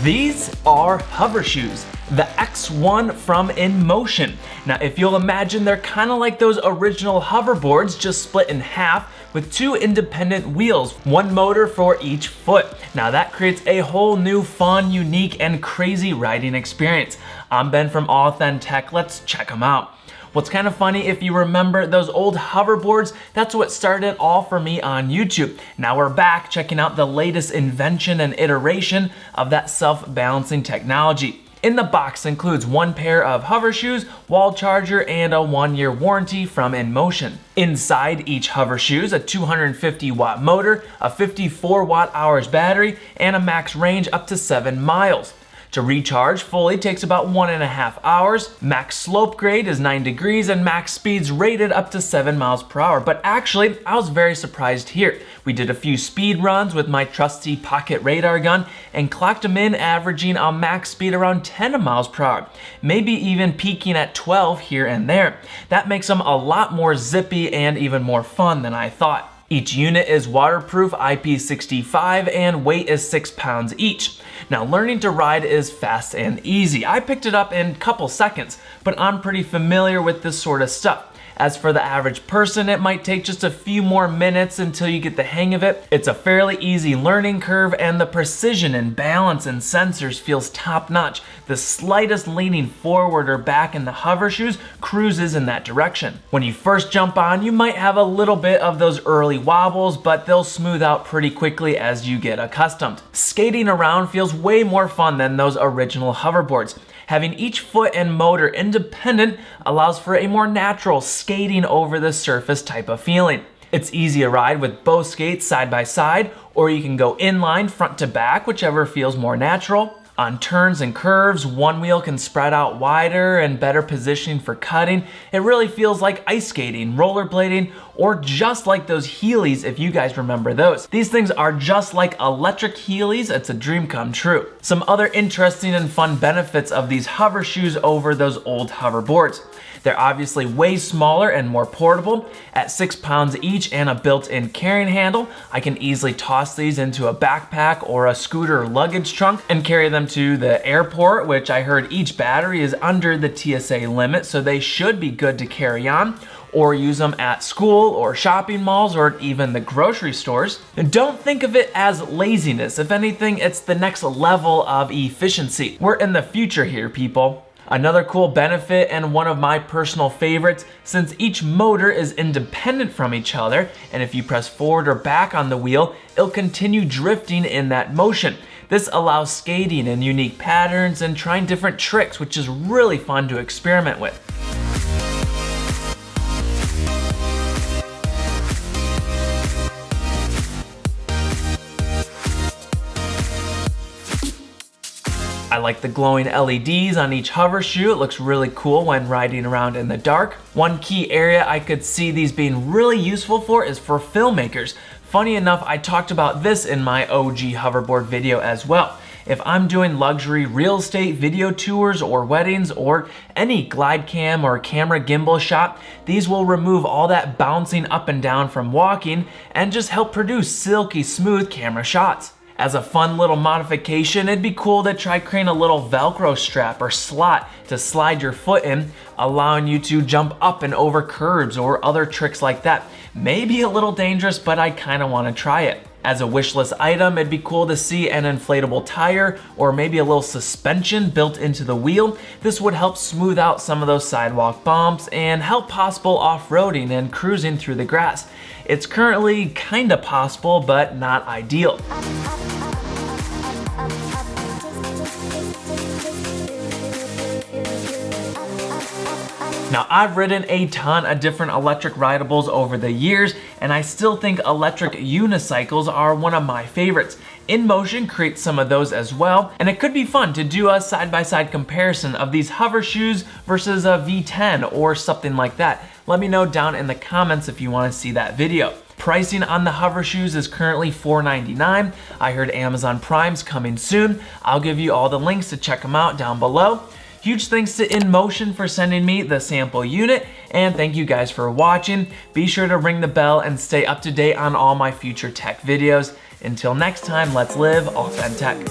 These are Hovershoes, the X1 from InMotion. Now, if you'll imagine, they're kind of like those original hoverboards, just split in half with two independent wheels, one motor for each foot. Now that creates a whole new fun, unique, and crazy riding experience. I'm Ben from AuthenTech, let's check them out. What's kind of funny, if you remember those old hoverboards, that's what started it all for me on YouTube. Now we're back checking out the latest invention and iteration of that self-balancing technology. In the box includes one pair of hover shoes, wall charger, and a 1-year warranty from InMotion. Inside each hover shoes, a 250 watt motor, a 54 watt hours battery, and a max range up to 7 miles. To recharge fully takes about 1.5 hours. Max slope grade is 9 degrees and max speeds rated up to 7 miles per hour. But actually, I was very surprised here. We did a few speed runs with my trusty pocket radar gun and clocked them in averaging a max speed around 10 miles per hour. Maybe even peaking at 12 here and there. That makes them a lot more zippy and even more fun than I thought. Each unit is waterproof IP65 and weight is 6 pounds each. Now learning to ride is fast and easy. I picked it up in a couple seconds, but I'm pretty familiar with this sort of stuff. As for the average person, it might take just a few more minutes until you get the hang of it. It's a fairly easy learning curve and the precision and balance and sensors feels top notch. The slightest leaning forward or back in the hover shoes cruises in that direction. When you first jump on, you might have a little bit of those early wobbles, but they'll smooth out pretty quickly as you get accustomed. Skating around feels way more fun than those original hoverboards. Having each foot and motor independent allows for a more natural skating over the surface type of feeling. It's easy to ride with both skates side by side, or you can go inline front to back, whichever feels more natural. On turns and curves, one wheel can spread out wider and better positioning for cutting. It really feels like ice skating, rollerblading, or just like those Heelys if you guys remember those. These things are just like electric Heelys. It's a dream come true. Some other interesting and fun benefits of these hover shoes over those old hoverboards. They're obviously way smaller and more portable. At 6 pounds each and a built-in carrying handle, I can easily toss these into a backpack or a scooter luggage trunk and carry them to the airport, which I heard each battery is under the TSA limit, so they should be good to carry on, or use them at school or shopping malls or even the grocery stores. And don't think of it as laziness. If anything, it's the next level of efficiency. We're in the future here, people. Another cool benefit, and one of my personal favorites, since each motor is independent from each other, and if you press forward or back on the wheel, it'll continue drifting in that motion. This allows skating in unique patterns and trying different tricks, which is really fun to experiment with. I like the glowing LEDs on each hover shoe. It looks really cool when riding around in the dark. One key area I could see these being really useful for is for filmmakers. Funny enough, I talked about this in my OG hoverboard video as well. If I'm doing luxury real estate video tours or weddings or any glide cam or camera gimbal shot, these will remove all that bouncing up and down from walking and just help produce silky smooth camera shots. As a fun little modification, it'd be cool to try creating a little Velcro strap or slot to slide your foot in, allowing you to jump up and over curbs or other tricks like that. Maybe a little dangerous, but I kind of want to try it. As a wish list item, it'd be cool to see an inflatable tire or maybe a little suspension built into the wheel. This would help smooth out some of those sidewalk bumps and help possible off-roading and cruising through the grass. It's currently kinda possible, but not ideal. Now, I've ridden a ton of different electric rideables over the years, and I still think electric unicycles are one of my favorites. InMotion creates some of those as well, and it could be fun to do a side-by-side comparison of these hover shoes versus a V10 or something like that. Let me know down in the comments if you want to see that video. Pricing on the hover shoes is currently $4.99. I heard Amazon Prime's coming soon. I'll give you all the links to check them out down below. Huge thanks to InMotion for sending me the sample unit, and thank you guys for watching. Be sure to ring the bell and stay up to date on all my future tech videos. Until next time, let's live AuthenTech.